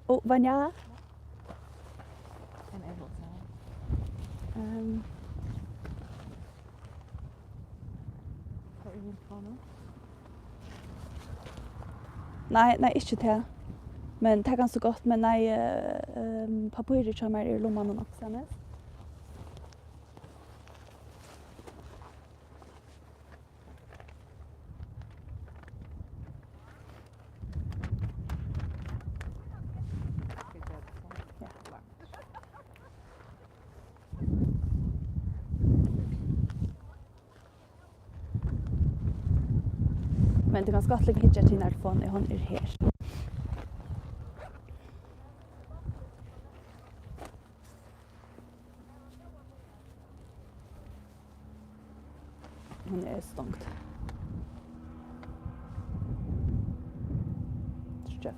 Och Vanja? En engelsk. Har du ingen på nu? Nej, inte det. Men det är ganska gott, men nej, papiret kommer i lomman också. Ne? Ja. Men det är ganska gott att hitta till när hon är här. Hon är stångt. Så ett.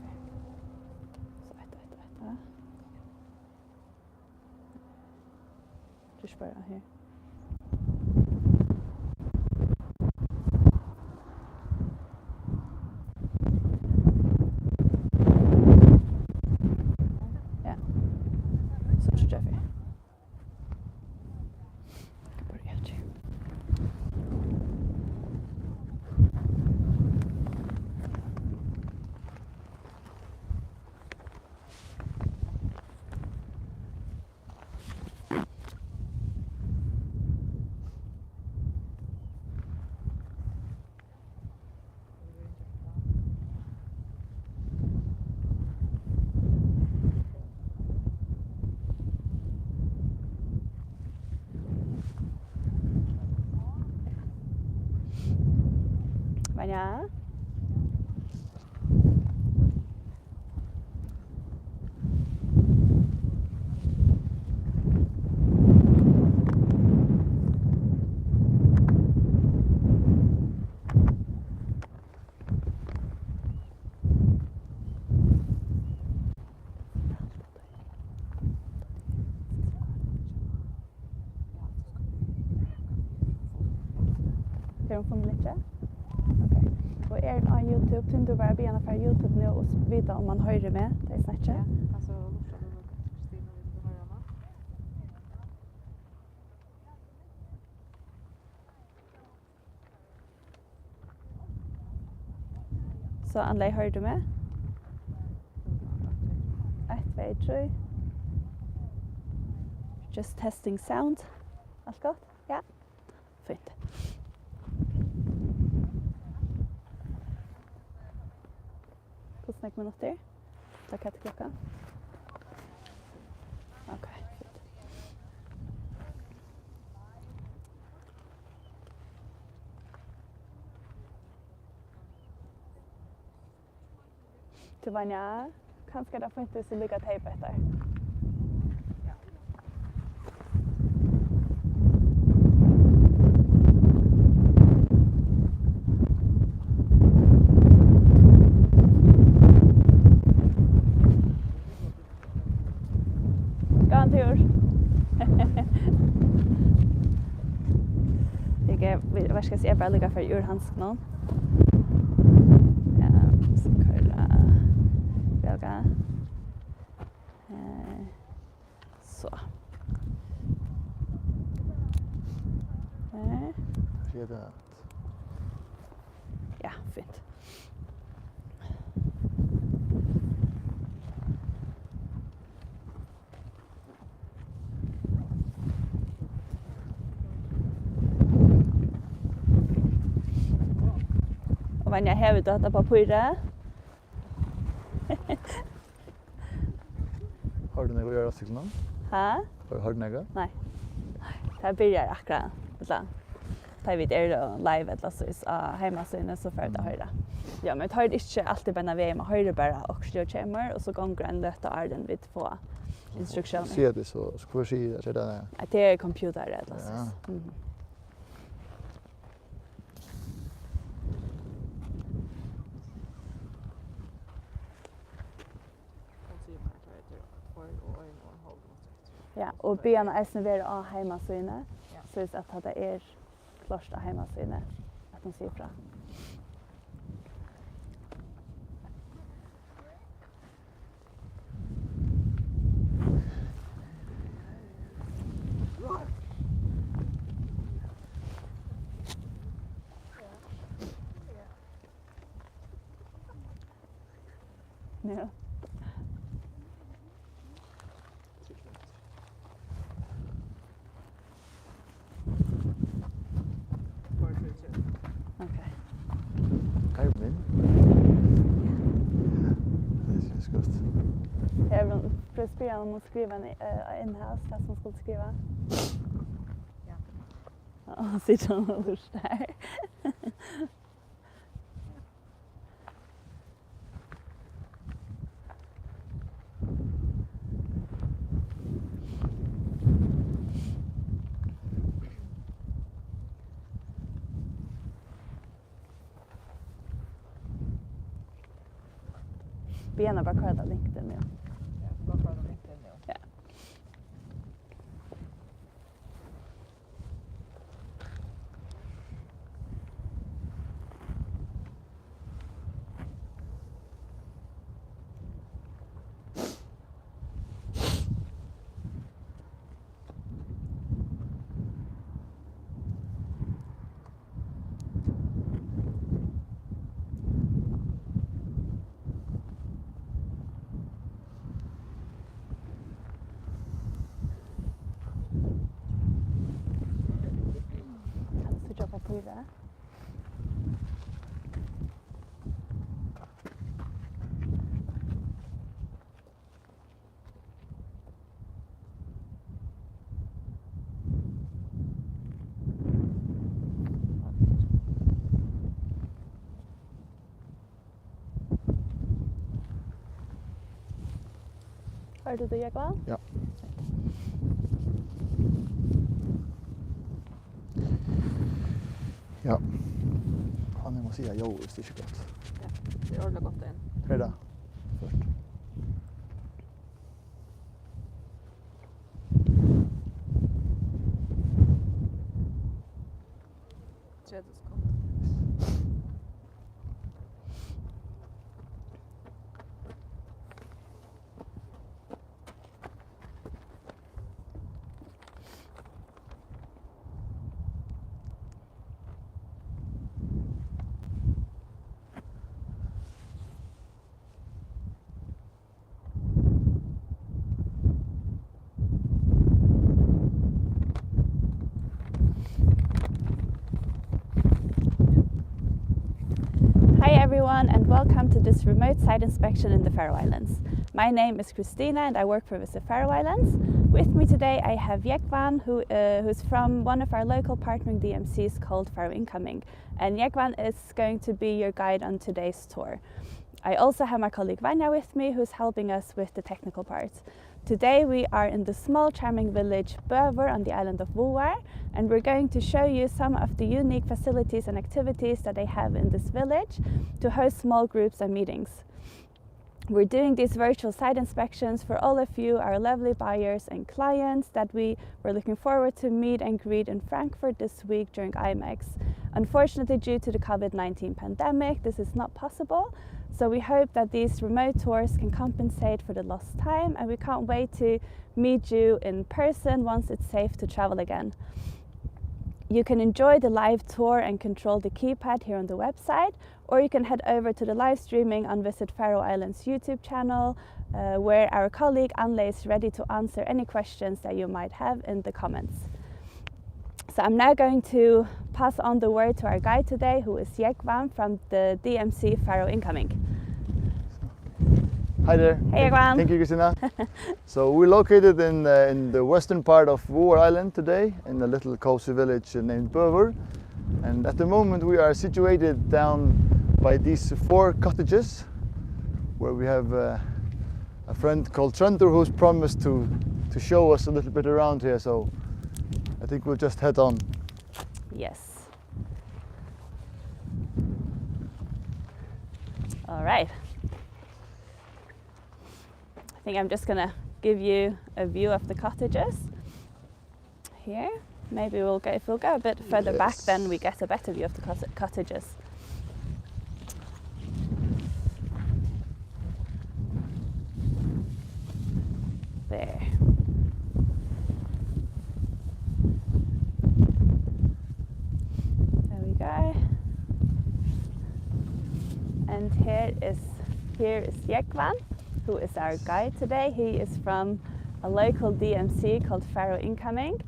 Just bara här. Ja. Så tror jag. Men ja. Är hon från Blitche? Okej. Och är den på YouTube? Kan du bara be henne för YouTube nu och veta om man hör det med? Det är snart. Ja, alltså Lorsa du Kristina vill du höra henne? Så Anley, hör du med? 1, 2, 3. Just testing sound. Allt gott? Ja. Fint. Hur snäck minuter? Tack till klockan. Okej. Fint. Till Vanja, kanske det får inte så lycka tejp efter. Vad ska jag säga, bara ligga för urhandsken någon. Ja, så köra belga. Så. Ja, fint. Och Vanja, här vet du att på papiret. Har du något att göra cykeln? Ha? Har du något? Nej. Det börjar akkurat. Ta vid live eller så hemmasiden så för att höra. Ja, men tar det inte alltid bara vi man hör bara och kommer och så gånger en löta arden vid få instruktioner. Ser det så ska vi se att det är. Det är computer eller så. Ja, och början är sen vara av hemmasiden. Så att det är klart av hemmasiden att de ser fra. Ja. Okay. Carmen. Det känns gott. Jag vill pröva om att skriva en house fast man skulle skriva. Ja. Ja, sitter han och lustar. Bena bara kvar LinkedIn nu. Ja, bara för att inte nu. Ja. Kan du jobba på det? Har du det, Jakob? Ja. Ja. Han måste säga jo, det är inte gott. Ja, det är ordentligt gott in. Fredag. Först. Tredje skott. Hi everyone and welcome to this remote site inspection in the Faroe Islands. My name is Christina and I work for Visit Faroe Islands. With me today I have Jekvan who's from one of our local partnering DMCs called Faroe Incoming, and Jekvan is going to be your guide on today's tour. I also have my colleague Vanya with me who's helping us with the technical parts. Today we are in the small charming village Bøur on the island of Bøur, and we're going to show you some of the unique facilities and activities that they have in this village to host small groups and meetings. We're doing these virtual site inspections for all of you, our lovely buyers and clients that we were looking forward to meet and greet in Frankfurt this week during IMEX. Unfortunately, due to the COVID-19 pandemic, this is not possible. So we hope that these remote tours can compensate for the lost time, and we can't wait to meet you in person once it's safe to travel again. You can enjoy the live tour and control the keypad here on the website, or you can head over to the live streaming on Visit Faroe Islands YouTube channel, where our colleague Anle is ready to answer any questions that you might have in the comments. So I'm now going to pass on the word to our guide today, who is Jekvan from the DMC Faroe Incoming. Hi there. Hey, Jekvan. Thank you, Christina. So we're located in the western part of Faroe Island today, in a little cozy village named Bøur. And at the moment we are situated down by these 4 cottages, where we have a friend called Trondur who's promised to show us a little bit around here. So I think we'll just head on. Yes. All right. I think I'm just gonna give you a view of the cottages here. Maybe if we'll go a bit further back, Yes. then we get a better view of the cottages. There. There we go. And here is Here is Jekvan, who is our guide today. He is from a local DMC called Faroe Incoming.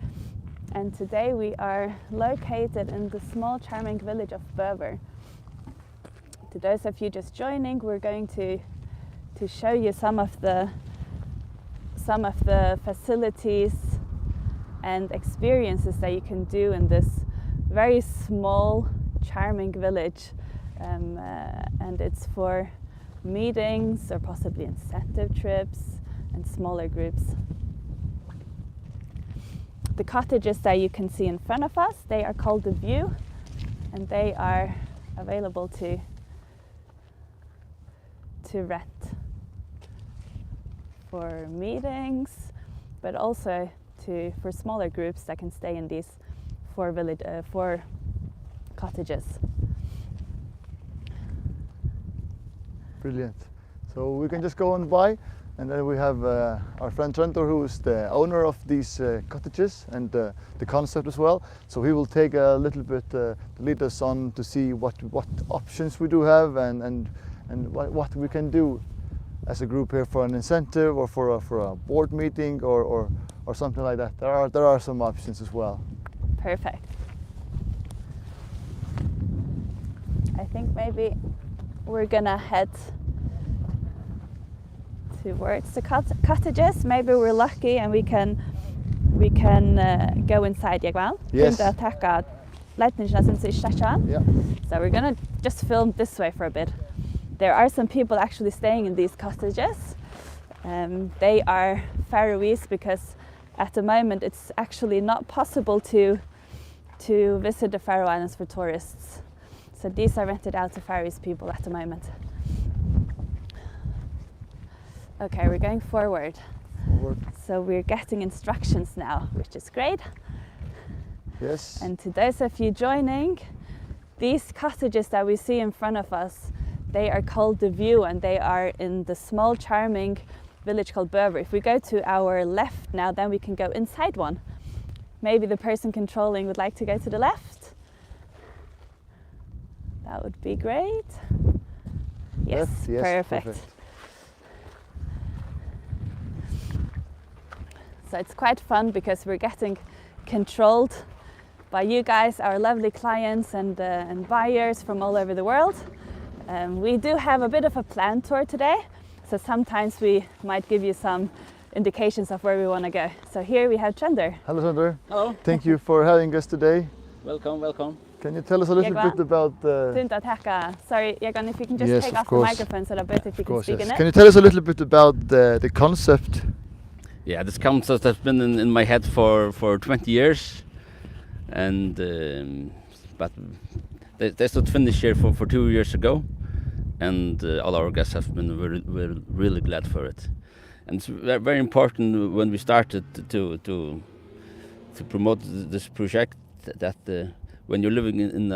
And today we are located in the small charming village of Bøur. To those of you just joining, we're going to show you some of the facilities and experiences that you can do in this very small, charming village. And it's for meetings or possibly incentive trips and smaller groups. The cottages that you can see in front of us, they are called the Bøur, and they are available to rent for meetings, but also for smaller groups that can stay in these four cottages. Brilliant. So we can just go on by, and then we have our friend Tróndur, who is the owner of these cottages and the concept as well. So he will take a little bit to lead us on to see what options we do have and what we can do as a group here for an incentive or for a board meeting or something like that. There are some options as well. Perfect. I think maybe we're gonna head towards the cottages. Maybe we're lucky and we can go inside. Yes. Yeah. So we're gonna just film this way for a bit. There are some people actually staying in these cottages. They are Faroese because at the moment it's actually not possible to visit the Faroe Islands for tourists. So these are rented out to Faroese people at the moment. Okay, we're going forward. So we're getting instructions now, which is great. Yes. And to those of you joining, these cottages that we see in front of us, they are called the Bøur, and they are in the small charming village called Bøur. If we go to our left now, then we can go inside one. Maybe the person controlling would like to go to the left. That would be great. Yes, yes, perfect. So it's quite fun because we're getting controlled by you guys, our lovely clients and buyers from all over the world. We do have a bit of a planned tour today, so sometimes we might give you some indications of where we want to go. So here we have Tróndur. Hello, Tróndur. Hello. Thank you for having us today. Welcome, welcome. Can you tell us a little bit about Sorry, Jagan, if you can just Yes, take of off course. the microphone so that both of you can speak in it. Can you tell us a little bit about the concept? Yeah, this concept has been in my head for 20 years, and but they stood finished here for 2 years ago, and all our guests have been really glad for it. And it's very important when we started to promote this project that when you're living in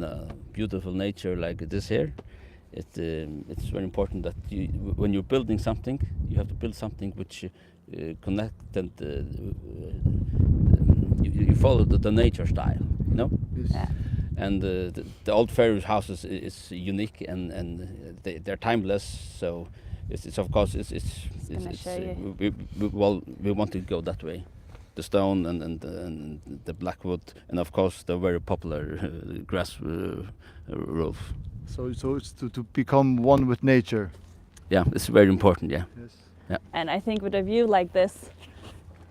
a beautiful nature like this here, it's very important that when you're building something, you have to build something which connect and you follow the nature style, you know. Yes. Yeah. And the old Faroe houses is unique and they're timeless. So it's of course we want to go that way. The stone and the blackwood, and of course the very popular grass roof. So it's to become one with nature. Yeah, it's very important. Yeah. Yes. Yeah. And I think with a view like this,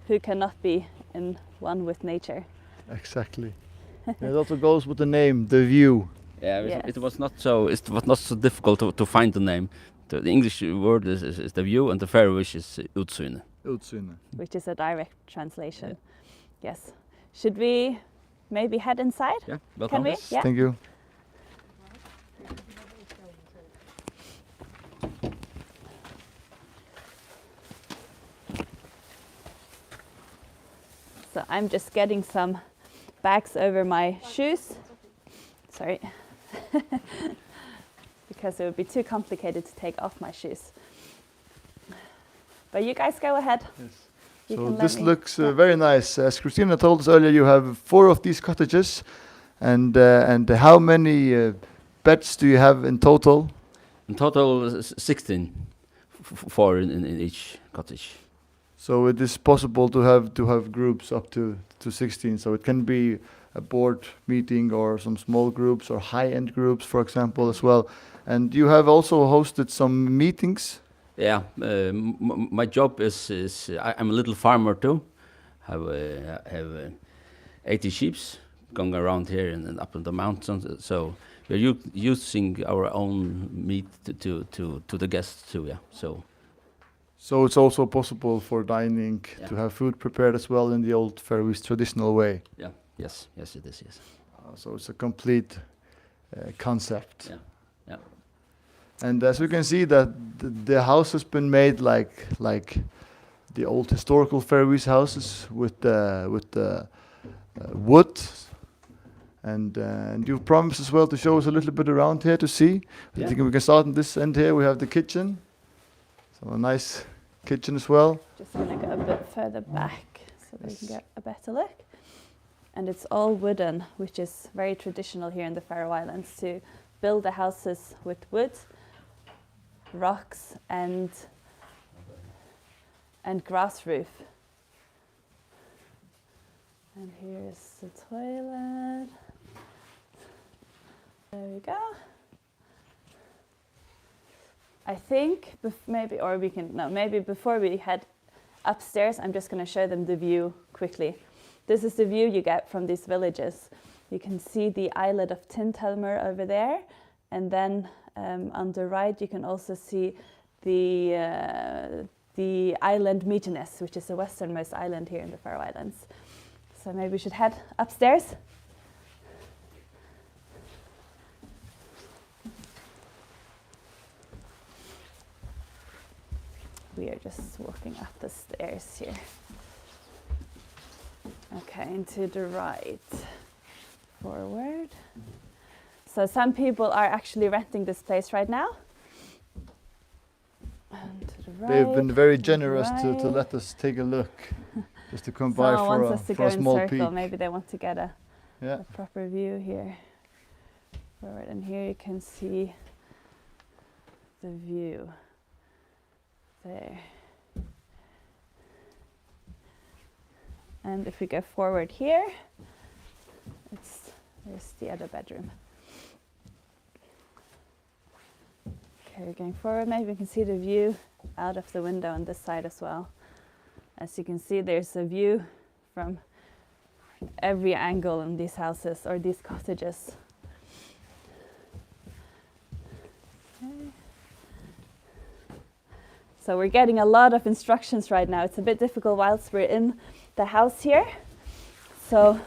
who cannot be in one with nature? Exactly. It also goes with the name, the view. Yeah, Yes. it was not so difficult to find the name. The English word is the view, and the Faroese is utsyne. Utsyne. Which is a direct translation. Yes. Should we maybe head inside? Yeah, welcome. Can we? Yeah. Thank you. So I'm just getting some bags over my shoes. Sorry. Because it would be too complicated to take off my shoes. But you guys go ahead. Yes. You So can let this me- looks yeah. very nice. As Christina told us earlier, you have 4 of these cottages, and how many beds do you have in total? In total, 16, 4 in each cottage. So it is possible to have groups up to 16. So it can be a board meeting or some small groups or high-end groups, for example, as well. And you have also hosted some meetings. Yeah, my job is I'm a little farmer too. Have 80 sheep going around here and up in the mountains. So we're using our own meat to the guests too. Yeah, So it's also possible for dining Yeah. to have food prepared as well in the old Faroese traditional way. yeah, yes, it is. Yes, So it's a complete concept. yeah, yeah. And as you can see, that the house has been made like the old historical Faroese houses with the wood. And you've promised as well to show us a little bit around here to see. I Yeah. think we can start in this end here. We have the kitchen. So a nice kitchen as well. Just going to go a bit further back so we Yes. can get a better look. And it's all wooden, which is very traditional here in the Faroe Islands, to build the houses with wood, rocks and grass roof. And here's the toilet. There we go. I think maybe before we head upstairs, I'm just going to show them the view quickly. This is the view you get from these villages. You can see the islet of Tinthelmer over there, and then on the right you can also see the island Mykines, which is the westernmost island here in the Faroe Islands. So maybe we should head upstairs. We are just walking up the stairs here. Okay, and to the right, forward. So some people are actually renting this place right now. And to the right. They've been very to the generous to right. let us take a look, just to come by Someone for wants us to a go in small circle. peek. Maybe they want to get a Yeah. proper view here. Forward, and here you can see the view there. And if we go forward here, there's the other bedroom. Okay, we're going forward. Maybe we can see the view out of the window on this side as well. As you can see, there's a view from every angle in these houses or these cottages. Okay. So we're getting a lot of instructions right now. It's a bit difficult whilst we're in the house here. So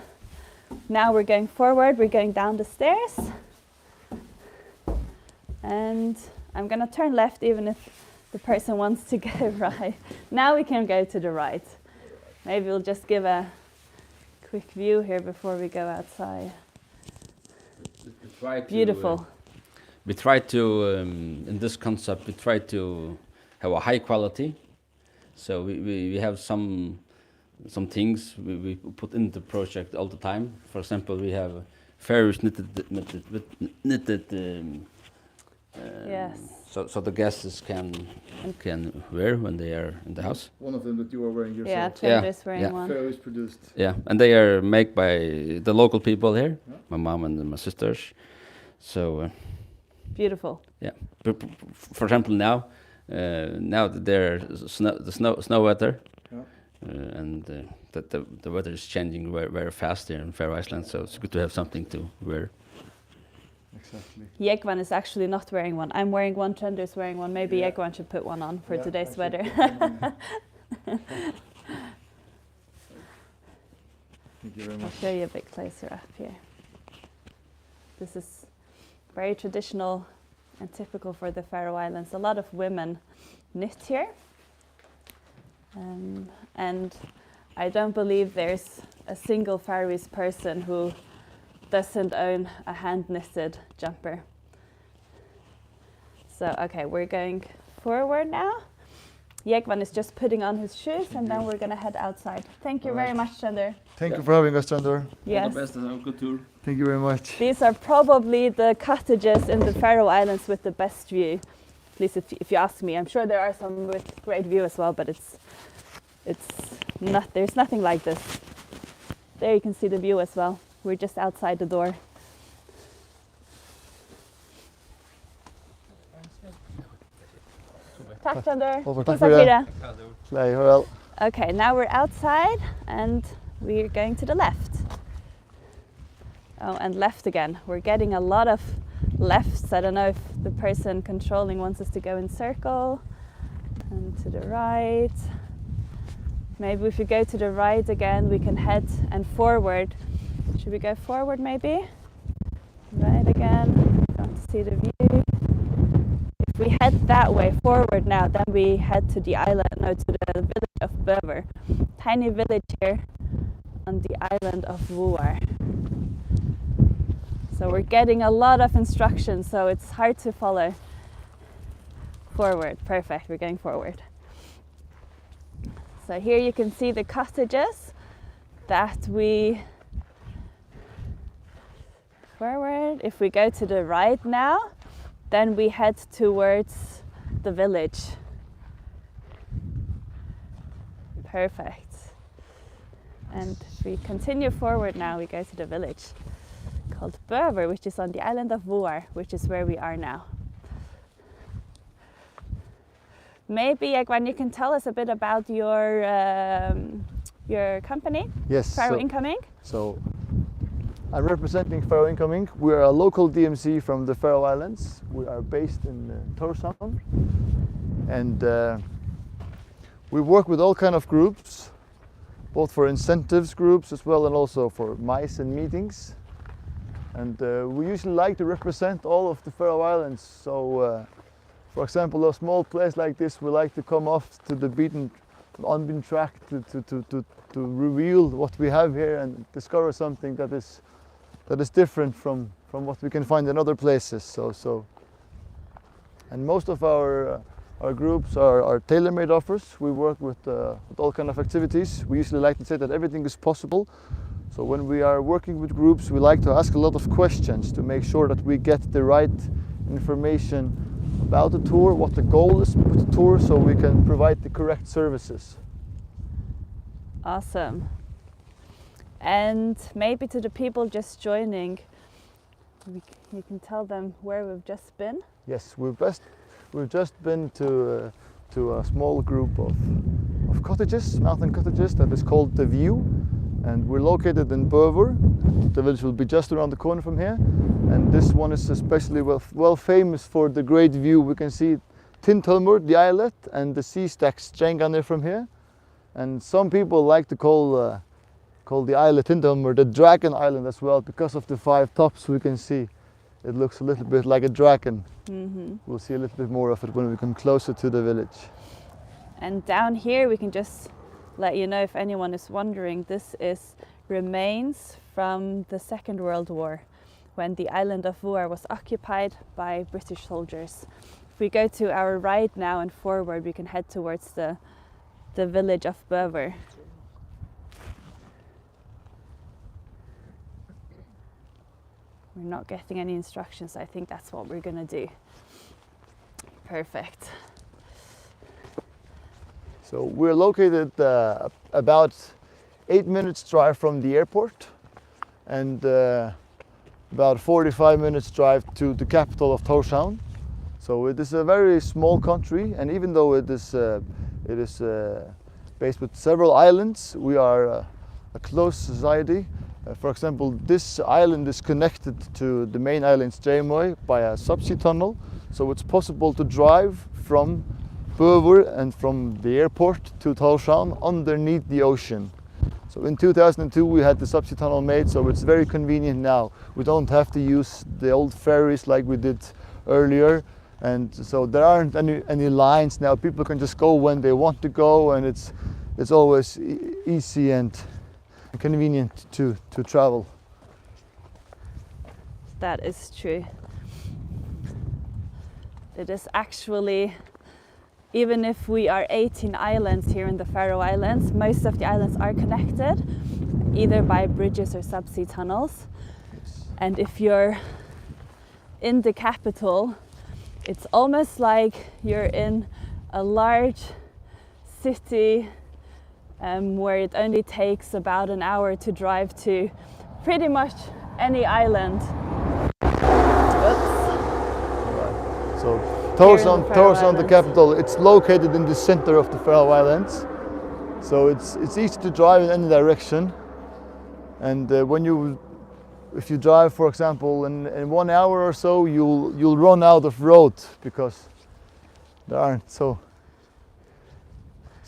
now we're going forward, we're going down the stairs. And I'm going to turn left even if the person wants to go right. Now we can go to the right. Maybe we'll just give a quick view here before we go outside. Beautiful. We try to, in this concept, we try to have a high quality. So we have some things we put in the project all the time. For example, we have Faroese knitted Yes. so the guests can wear when they are in the house. One of them that you are wearing Yeah, yourself. Trevor Yeah, is wearing yeah. one. Faroese produced. Yeah, and they are made by the local people here, Yeah. my mom and my sisters. So Beautiful. yeah, for example, now that there's snow weather, Yeah. and that the weather is changing very fast here in Faroe Islands, so it's good to have something to wear. Exactly. Jegvan is actually not wearing one. I'm wearing one, Trender is wearing one. Maybe Yeah. Jegvan should put one on for Yeah, today's I should weather. put one on. Thank you very I'll much. show you a bit closer up here. This is very traditional and typical for the Faroe Islands. A lot of women knit here. And I don't believe there's a single Faroese person who doesn't own a hand-knitted jumper. So, okay, we're going forward now. Jegvan is just putting on his shoes and then we're going to head outside. Thank you very much, Sander. Thank you for having us, Sander. Yes. All the best and have a good tour. Thank you very much. These are probably the cottages in the Faroe Islands with the best view. At least if you ask me. I'm sure there are some with great view as well, but there's nothing like this. There you can see the view as well. We're just outside the door. Tack Sander. Tack för det. Nej, well. Okay, now we're outside and we're going to the left. Oh, and left again. We're getting a lot of lefts. I don't know if the person controlling wants us to go in circle. And to the right. Maybe if we go to the right again, we can head and forward. Should we go forward maybe? Right again. Don't see the view. If we head that way forward now, then we head to the island, no, to the village of Bøur. Tiny village here on the island of Bøur. So we're getting a lot of instructions, so it's hard to follow. Forward, perfect, we're going forward. So here you can see the cottages that we forward. If we go to the right now, then we head towards the village. Perfect. And if we continue forward now, we go to the village called Bøur, which is on the island of Bøur, which is where we are now. Maybe, Egvan, you can tell us a bit about your company, Yes. Faroe Incoming. So I'm representing Faroe Incoming. We are a local DMC from the Faroe Islands. We are based in Tórshavn, and we work with all kind of groups, both for incentives groups as well and also for mice and meetings. And we usually like to represent all of the Faroe Islands. So, for example, a small place like this, we like to come off to the unbeaten track to reveal what we have here and discover something that is different from what we can find in other places. And most of our groups are tailor-made offers. We work with all kind of activities. We usually like to say that everything is possible. So when we are working with groups, we like to ask a lot of questions to make sure that we get the right information about the tour, what the goal is with the tour, so we can provide the correct services. Awesome. And maybe to the people just joining, you can tell them where we've just been. Yes, we've just been to a small group of cottages, mountain cottages, that is called The View, and we're located in Bøur. The village will be just around the corner from here, and this one is especially well famous for the great view. We can see Tindhólmur, the islet, and the sea stacks Stranganir from here. And some people like to call the islet Tindhólmur the Dragon Island as well, because of the 5 tops we can see. It looks a little bit like a dragon. Mm-hmm. We'll see a little bit more of it when we come closer to the village. And down here we can just let you know, if anyone is wondering, this is remains from the Second World War, when the island of Bøur was occupied by British soldiers. If we go to our right now and forward, we can head towards the village of Bøur. We're not getting any instructions, I think that's what we're gonna do. Perfect. So we're located about 8 minutes drive from the airport, and about 45 minutes drive to the capital of Tórshavn. So it is a very small country, and even though it is based with several islands, we are a close society. For example, this island is connected to the main island Streymoy by a subsea tunnel, so it's possible to drive from Bøur and from the airport to Tórshavn underneath the ocean. So in 2002 we had the subsea tunnel made, so it's very convenient now. We don't have to use the old ferries like we did earlier, and so there aren't any lines now. People can just go when they want to go, and it's always easy and convenient to travel. That is true. It is actually even if we are 18 islands here in the Faroe Islands, most of the islands are connected either by bridges or subsea tunnels. And if you're in the capital, it's almost like you're in a large city where it only takes about an hour to drive to pretty much any island. Oops. Right. So Here in the Faroe Tórshavn, the Islands. capital, it's located in the center of the Faroe Islands. So it's easy to drive in any direction. And if you drive, for example, in 1 hour or so, you'll run out of road because there aren't so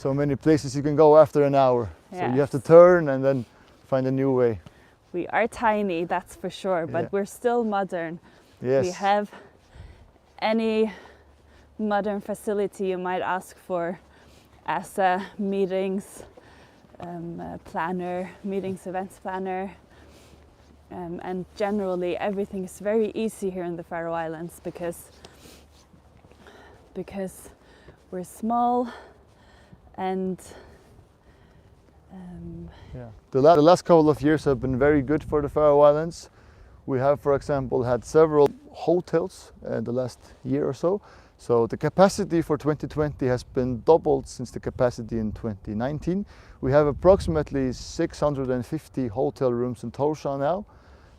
many places you can go after an hour. So you have to Yes. turn and then find a new way. We are tiny, that's for sure, but Yeah. we're still modern. Yes. We have any modern facility you might ask for as a meetings planner, meetings events planner. And generally everything is very easy here in the Faroe Islands because we're small and Yeah. The last couple of years have been very good for the Faroe Islands. We have, for example, had several hotels the last year or so. So the capacity for 2020 has been doubled since the capacity in 2019. We have approximately 650 hotel rooms in Tórshavn now.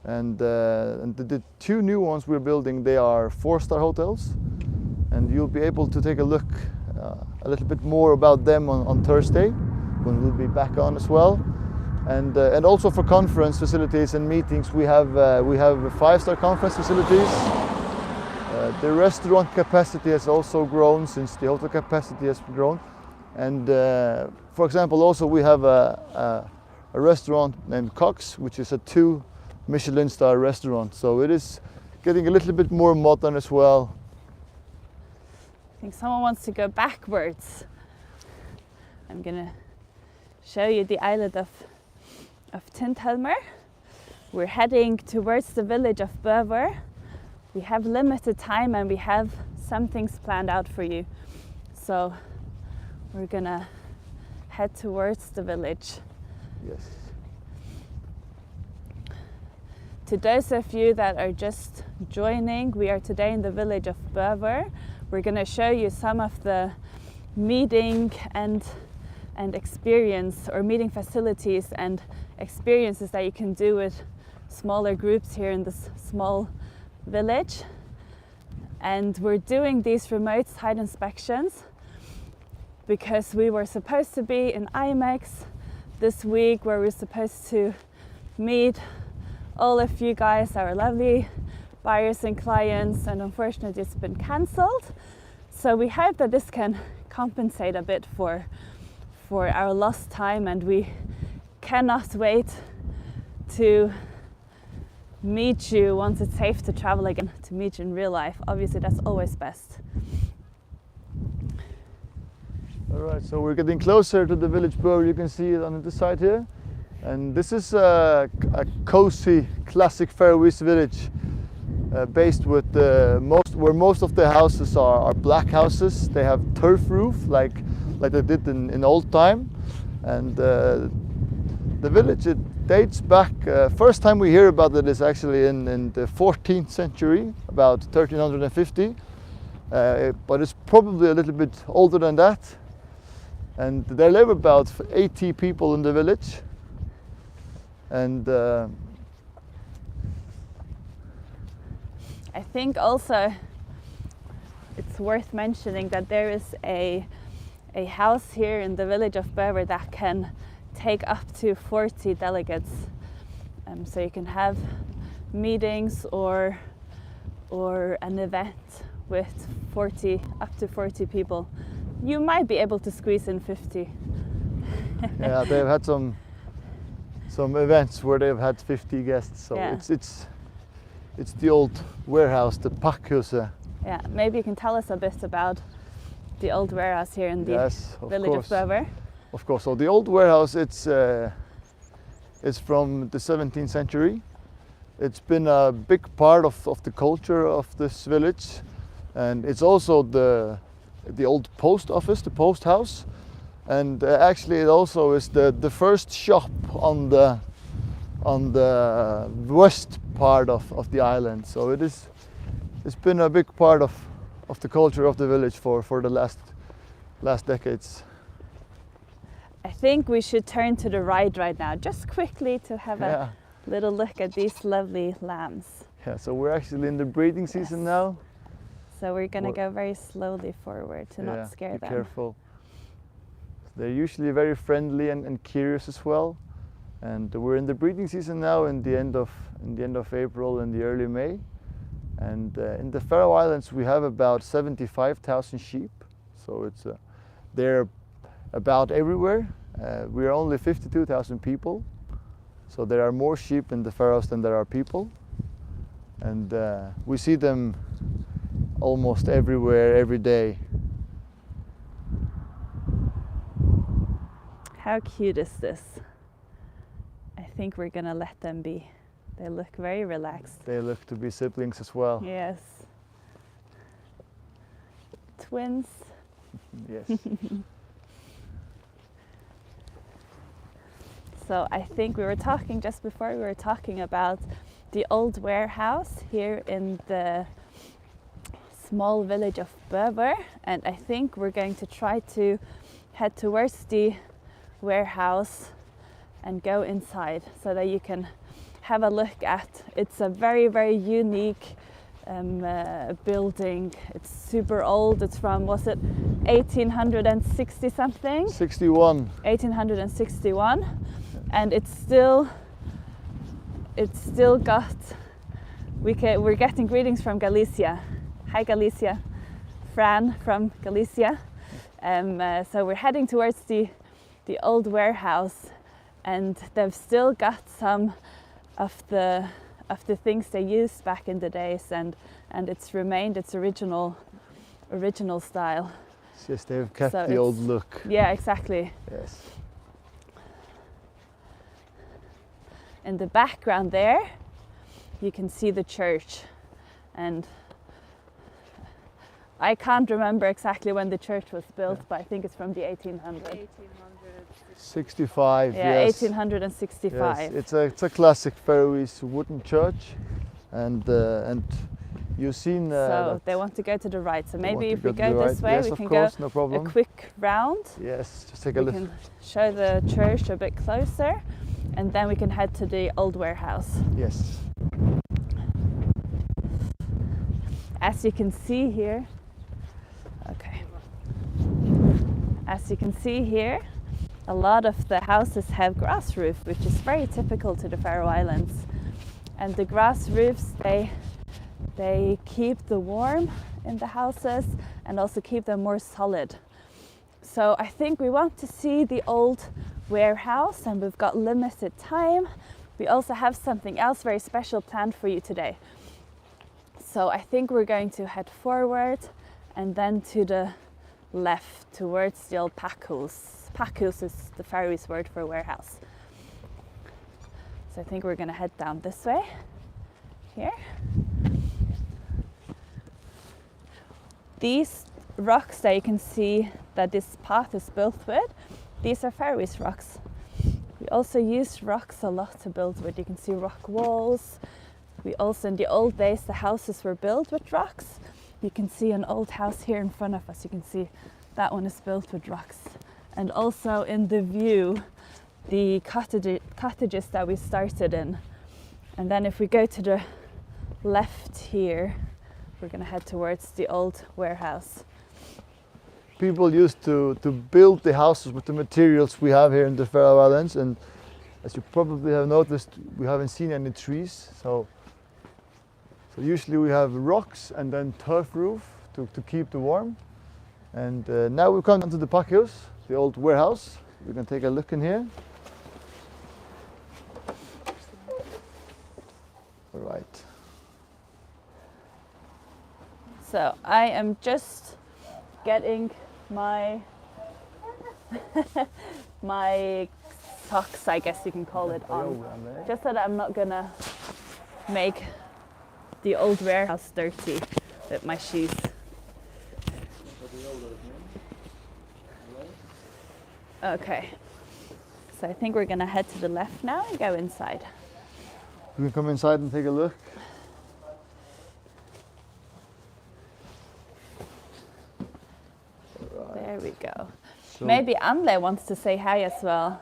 And the two new ones we're building, they are 4-star hotels. And you'll be able to take a look a little bit more about them on Thursday, when we'll be back on as well. And also for conference facilities and meetings, we have 5-star conference facilities. The restaurant capacity has also grown since the hotel capacity has grown. And for example, also we have a restaurant named Cox, which is a 2 Michelin star restaurant. So it is getting a little bit more modern as well. I think someone wants to go backwards. I'm gonna show you the island of Tindhelmur. We're heading towards the village of Bøur. We have limited time and we have some things planned out for you. So we're gonna head towards the village. Yes. To those of you that are just joining, we are today in the village of Bøur. We're gonna show you some of the meeting and experience or meeting facilities and experiences that you can do with smaller groups here in this small village. And we're doing these remote site inspections because we were supposed to be in IMEX this week, where we're supposed to meet all of you guys, our lovely buyers and clients, and unfortunately it's been cancelled. So we hope that this can compensate a bit for our lost time, and we cannot wait to meet you once it's safe to travel again, to meet you in real life. Obviously that's always best. All right, so we're getting closer to the village Bøur. You can see it on this side here. And this is a cozy, classic Faroese village based with where most of the houses are black houses. They have turf roof like they did in old time. And the village, it dates back, first time we hear about it is actually in the 14th century, about 1350. But it's probably a little bit older than that. And there live about 80 people in the village. And I think also it's worth mentioning that there is a house here in the village of Bøur that can take up to 40 delegates. So you can have meetings or an event with up to 40 people. You might be able to squeeze in 50. yeah, they've had some events where they've had 50 guests. So Yeah. it's the old warehouse, the Pakkhuset. Yeah, maybe you can tell us a bit about the old warehouse here in the Yes, of village course. of Bøur. Of course. So the old warehouse, it's from the 17th century. It's been a big part of the culture of this village, and it's also the old post office, the post house, and actually it also is the first shop on the west part of the island. So it's been a big part of the culture of the village for the last decades. I think we should turn to the right now, just quickly to have a little look at these lovely lambs. Yeah, so we're actually in the breeding season now. So we're going to go very slowly forward to not scare be them. Careful. They're usually very friendly and curious as well. And we're in the breeding season now, in the end of April and the early May. And in the Faroe Islands we have about 75,000 sheep. So they're about everywhere. We're only 52,000 people. So there are more sheep in the Faroes than there are people. And we see them almost everywhere, every day. How cute is this? I think we're gonna let them be. They look very relaxed. They look to be siblings as well. Yes. Twins. Yes. So I think we were talking just before, we were talking about the old warehouse here in the small village of Bøur, and I think we're going to try to head towards the warehouse and go inside so that you can have a look at. It's a very, very unique building. It's super old. It's from, was it 1860 something? 61. 1861, and it's still got. We're getting greetings from Galicia. Hi Galicia, Fran from Galicia. So we're heading towards the old warehouse, and they've still got some of the things they used back in the days, and it's remained its original style. Yes, they've kept So the old look. Yeah, exactly. Yes. In the background there, you can see the church, and I can't remember exactly when the church was built, but I think it's from the 1800s. 65. Yeah, yes. 1865. Yes, it's a classic Faroese wooden church, and you've seen. So they want to go to the right. So maybe if we go this way, yes, we of can course, go no problem. a quick round. Yes, just take a We look. can show the church a bit closer, and then we can head to the old warehouse. Yes. As you can see here, okay. As you can see here, a lot of the houses have grass roof, which is very typical to the Faroe Islands. And the grass roofs, they keep the warm in the houses and also keep them more solid. So I think we want to see the old warehouse, and we've got limited time. We also have something else very special planned for you today. So I think we're going to head forward and then to the left towards the old pakhus. Pakhus is the Faroese word for warehouse. So I think we're going to head down this way, here. These rocks that you can see that this path is built with, these are Faroese rocks. We also use rocks a lot to build with. You can see rock walls. We also, in the old days, the houses were built with rocks. You can see an old house here in front of us. You can see that one is built with rocks. And also in the view, the cottages that we started in. And then if we go to the left here, we're going to head towards the old warehouse. People used to build the houses with the materials we have here in the Faroe Islands, and as you probably have noticed, we haven't seen any trees. So usually we have rocks and then turf roof to keep the warm. And now we've come to the pakhus, the old warehouse. We can take a look in here. All right. So I am just getting my my socks, I guess you can call it, on, just so that I'm not gonna make the old warehouse dirty with my shoes. Okay. So I think we're gonna head to the left now and go inside. We can come inside and take a look. There we go. So Maybe Anle wants to say hi as well.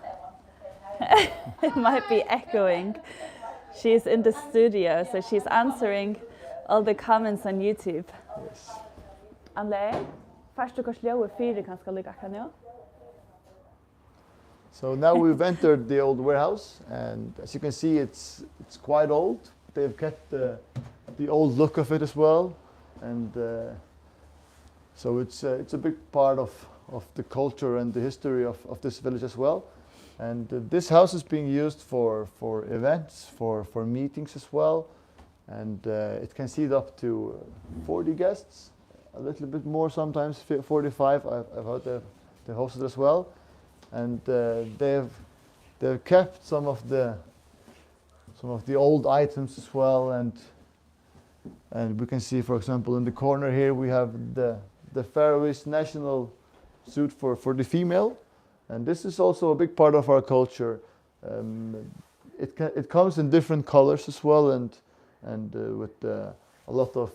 It might be echoing. She's in the studio, so she's answering all the comments on YouTube. Yes. Anle, først du kanskje ljóðu fyrir kanskje líka akka nú? So now we've entered the old warehouse, and as you can see, it's quite old. They've kept the old look of it as well, and so it's a big part of the culture and the history of this village as well. And this house is being used for events, for meetings as well, and it can seat up to 40 guests, a little bit more sometimes, 45. I've heard they hosted as well. And they've kept some of the old items as well, and we can see, for example, in the corner here we have the Faroese national suit for the female, and this is also a big part of our culture. It comes in different colors as well, and with a lot of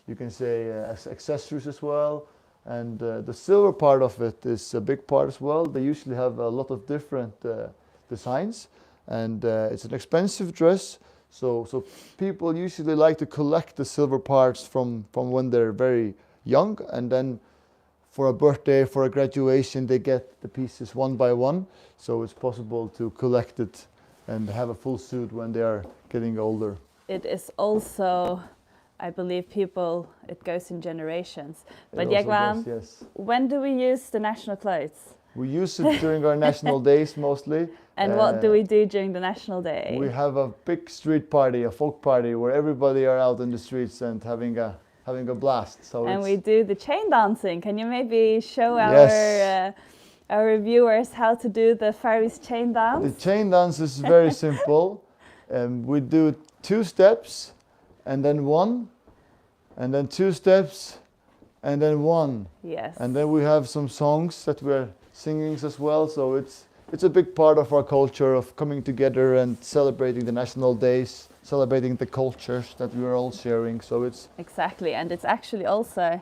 you can say accessories as well. And the silver part of it is a big part as well. They usually have a lot of different designs, and it's an expensive dress. So people usually like to collect the silver parts from when they're very young, and then for a birthday, for a graduation, they get the pieces one by one. So it's possible to collect it and have a full suit when they are getting older. It is also, I believe, it goes in generations. But It also Jegvan, does, yes. when do we use the national clothes? We use it during our national days mostly. And what do we do during the national day? We have a big street party, a folk party, where everybody are out in the streets and having a blast. So And it's, we do the chain dancing. Can you maybe show Yes. our viewers how to do the Faroese chain dance? the chain dance is very simple. We do 2 steps, and then 1, and then 2 steps, and then 1. Yes. And then we have some songs that we're singing as well. So it's a big part of our culture of coming together and celebrating the national days, celebrating the cultures that we are all sharing. So it's Exactly, and it's actually also,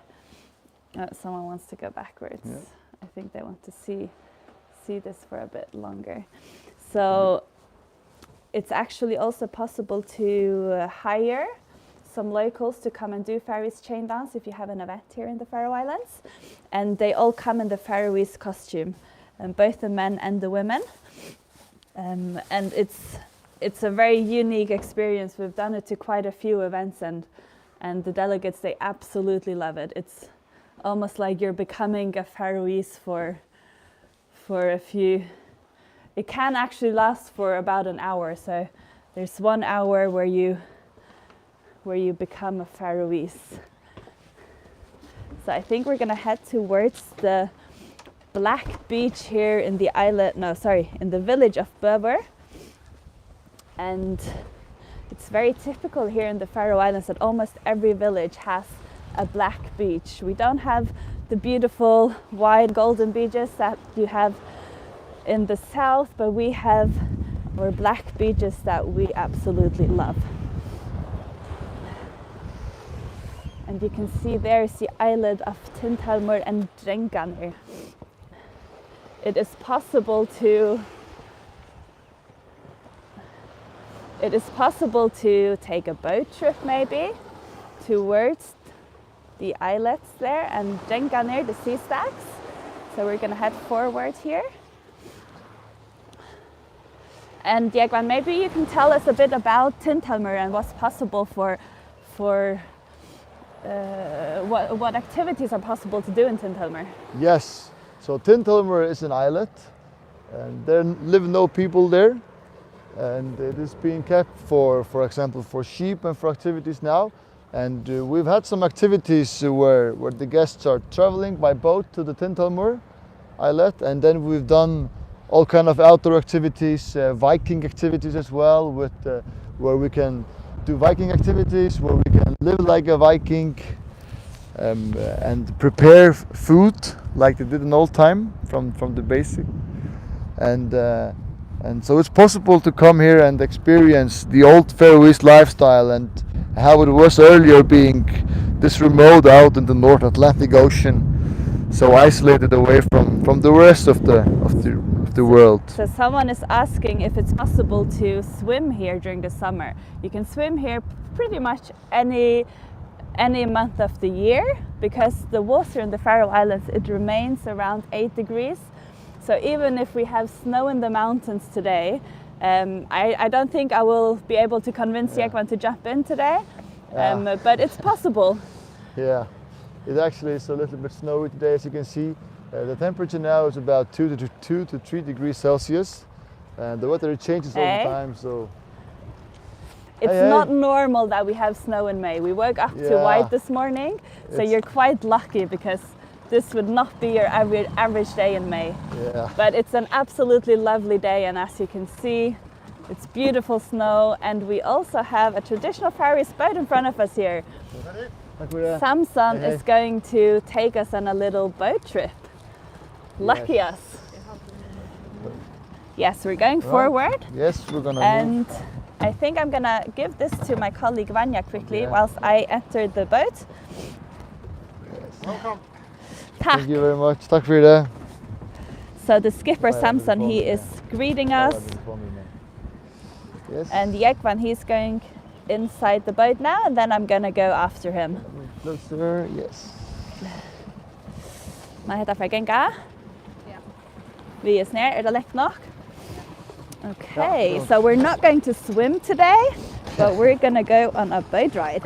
someone wants to go backwards. Yeah. I think they want to see this for a bit longer. So it's actually also possible to hire some locals to come and do Faroese chain dance if you have an event here in the Faroe Islands. And they all come in the Faroese costume, both the men and the women. And it's a very unique experience. We've done it to quite a few events, and the delegates, they absolutely love it. It's almost like you're becoming a Faroese for a few. It can actually last for about an hour. So there's 1 hour where you become a Faroese. So I think we're gonna head towards the black beach here in the in the village of Bøur. And it's very typical here in the Faroe Islands that almost every village has a black beach. We don't have the beautiful white golden beaches that you have in the south, but we have our black beaches that we absolutely love. And you can see there's the island of Untitled and Drenganir. It is possible to take a boat trip maybe towards the islets there and Drenganir, the sea stacks. So we're gonna head forward here. And Jegvan, maybe you can tell us a bit about Untitled and what's possible for what activities are possible to do in Untitled. Yes. So Untitled is an islet, and there live no people there, and it is being kept for example, for sheep and for activities now. And we've had some activities where the guests are traveling by boat to the Untitled islet, and then we've done all kind of outdoor activities, Viking activities as well, where we can do Viking activities, where we can live like a Viking. and prepare food like they did in old time from the basic. And so it's possible to come here and experience the old Faroese lifestyle and how it was earlier, being this remote out in the North Atlantic Ocean, so isolated away from the rest of the world. So someone is asking if it's possible to swim here during the summer. You can swim here pretty much any month of the year, because the water in the Faroe Islands, it remains around 8 degrees. So even if we have snow in the mountains today, I don't think I will be able to convince Jekvan to jump in today, but it's possible. Yeah, it actually is a little bit snowy today, as you can see. The temperature now is about 2 to 3 degrees Celsius, and the weather changes all the time. So it's not normal that we have snow in May. We woke up to white this morning, so you're quite lucky, because this would not be your average day in May. Yeah. But it's an absolutely lovely day, and as you can see, it's beautiful snow, and we also have a traditional Faroese boat in front of us here. Samson is going to take us on a little boat trip. Lucky us. Yes, we're going forward. Yes, we're gonna And move. I think I'm gonna give this to my colleague Vanya quickly whilst I enter the boat. Welcome. Thank you very much. Tack för det. So the skipper Samson, he is greeting us, Yes. and Jekvan, he's going inside the boat now, and then I'm gonna go after him. Closer, yes. Nå heter jeg Genga. Vi er snart, det lett nok? Okay, so we're not going to swim today, but we're gonna go on a boat ride.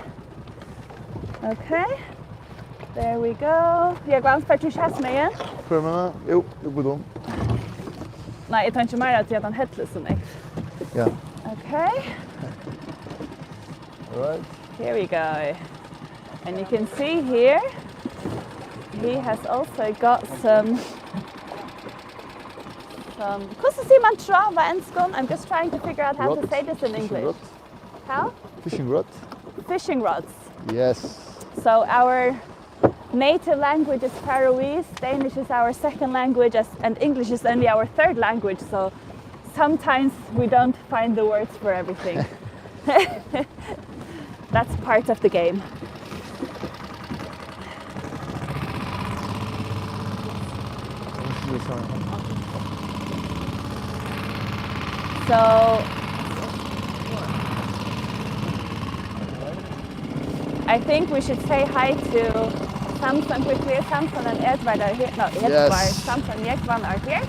Okay, there we go. Jekvan, spør du kjæst meg igjen? Prøv med det. Jo, du går dum. Nei, jeg tar ikke mer til at han heter som jeg. Ja. Okay, All right. here we go. And you can see here, he has also got some hvordan sier man trava enskon? I'm just trying to figure out how to say this in English. How? Fishing rod. Fishing rods. Yes. So our native language is Faroese, Danish is our second language, and English is only our third language, so sometimes we don't find the words for everything. That's part of the game. So I think we should say hi to Samson quickly. Samson and Edvard are here. No, Edvard, Samson and Jekvan are here.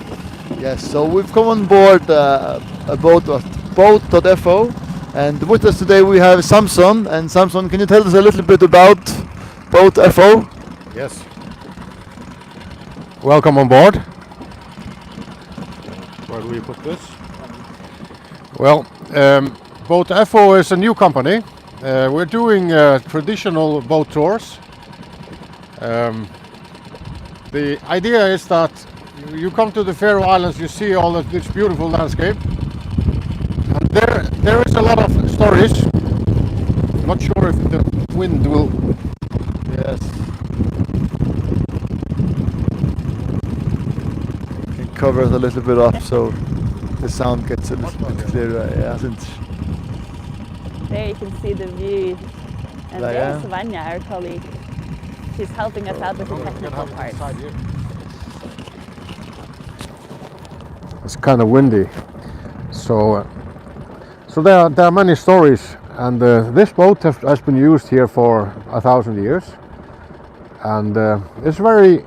Yes, so we've come on board a boat.fo, and with us today we have Samson. And Samson, can you tell us a little bit about boat.fo? Yes. Welcome on board. Where do we put this? Well, boat.fo is a new company. We're doing traditional boat tours. The idea is that you come to the Faroe Islands, you see all of this beautiful landscape. And there is a lot of stories. Not sure if the wind will. Yes. You can cover it a little bit up so the sound gets a little bit clearer. Yeah, There you can see the view. And there's Vanya, our colleague. She's helping us out with the technical parts. It's kind of windy, so there are many stories, and this boat has been used here for 1,000 years, and it's very,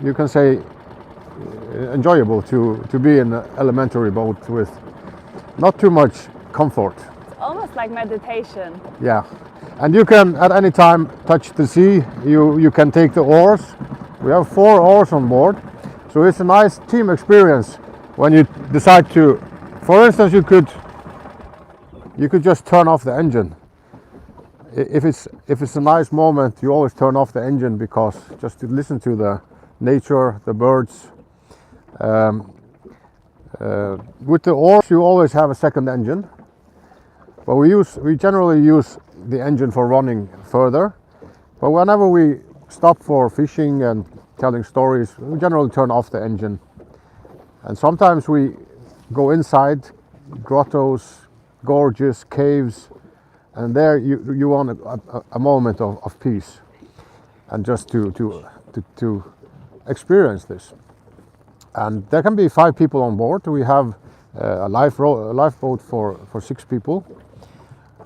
you can say, enjoyable to be in an elementary boat with not too much comfort. It's almost like meditation. Yeah, and you can at any time touch the sea. You can take the oars. We have 4 oars on board. So it's a nice team experience when you decide to, for instance, you could just turn off the engine. If it's a nice moment, you always turn off the engine, because just to listen to the nature, the birds. With the oars, you always have a second engine, but we generally use the engine for running further. But whenever we stop for fishing and telling stories, we generally turn off the engine. And sometimes we go inside grottos, gorges, caves, and there you want a moment of peace and just to experience this. And there can be 5 people on board. We have a lifeboat for 6 people.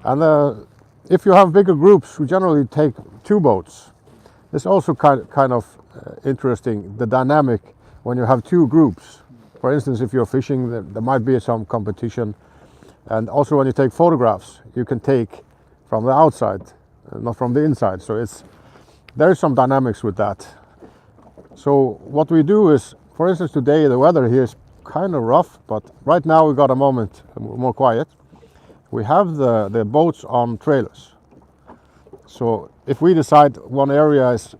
And if you have bigger groups, we generally take 2 boats. It's also kind of interesting, the dynamic when you have 2 groups. For instance, if you're fishing, there might be some competition. And also when you take photographs, you can take from the outside, not from the inside. So there is some dynamics with that. So what we do is, for instance, today the weather here is kind of rough, but right now we got a moment more quiet. We have the boats on trailers. So if we decide one area is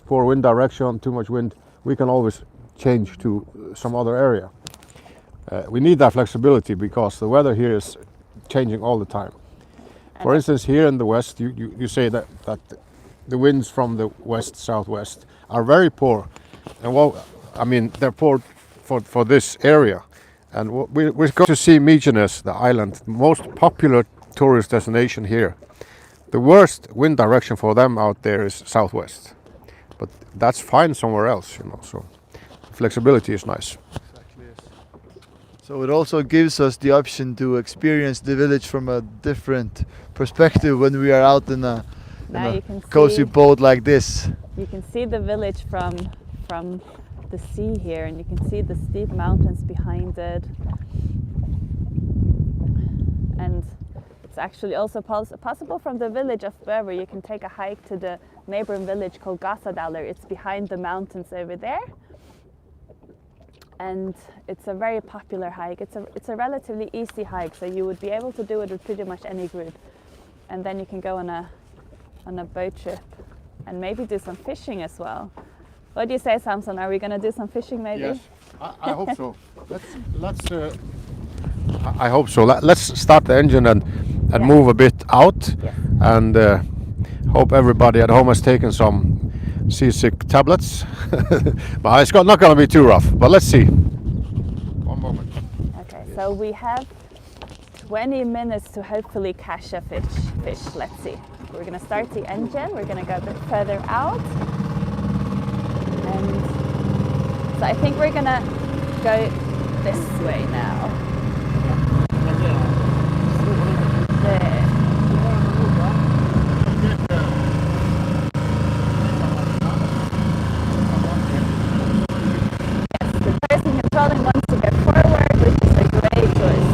poor wind direction, too much wind, we can always change to some other area. We need that flexibility because the weather here is changing all the time. For instance, here in the west, you say that the winds from the west-southwest are very poor. And well, I mean, they're poor for this area. And we're going to see Mykonos, the island, the most popular tourist destination here. The worst wind direction for them out there is southwest. But that's fine somewhere else, you know, so flexibility is nice. Exactly, yes. So it also gives us the option to experience the village from a different perspective when we are out in a cozy boat like this. You can see the village from the sea here, and you can see the steep mountains behind it. And it's actually also possible from the village of Bøur. You can take a hike to the neighboring village called Gasadalur. It's behind the mountains over there. And it's a very popular hike. It's a relatively easy hike, so you would be able to do it with pretty much any group. And then you can go on a boat trip and maybe do some fishing as well. What do you say, Samson? Are we going to do some fishing maybe? Yes, I hope so. I hope so. Let's start the engine and move a bit out. Yes. And hope everybody at home has taken some seasick tablets. But it's not going to be too rough. But let's see. One moment. Okay, so we have 20 minutes to hopefully catch a fish. Let's see. We're going to start the engine. We're going to go a bit further out. And so I think we're going to go this way now. There. Yes, the person controlling wants to go forward, which is a great choice.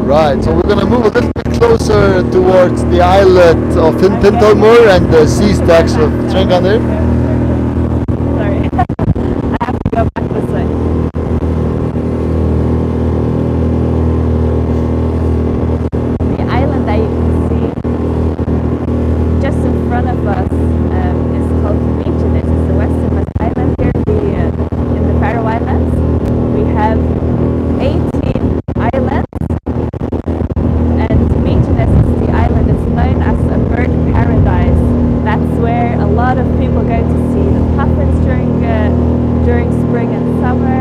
Right, so we're going to move a little bit closer towards the islet of Untitled and the sea stacks of Trenganir. Sorry, I have to go back this way. The island that you can see just in front of us is called Mykonos. It's the westernmost island here in the Faroe Islands. We have 18 islands. A lot of people go to see the puffins during spring and summer,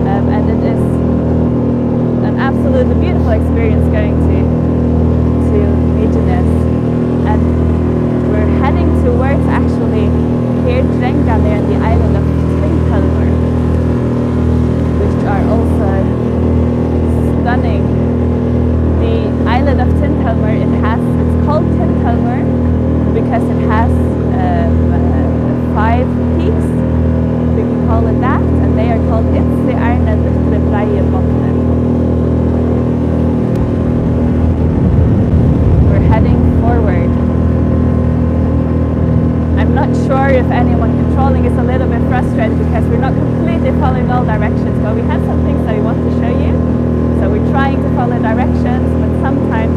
and it is an absolutely beautiful experience going to Mykonos. And we're heading towards actually here Trenganir and the island of Untitled, which are also stunning. The island of Untitled, it's called Untitled because it has 5 peaks, we can call it that, and they are called Itzi Arne Little Breie Botnen. We're heading forward I'm not sure if anyone controlling is a little bit frustrated because we're not completely following all directions, but we have some things that we want to show you. So we're trying to follow directions, but sometimes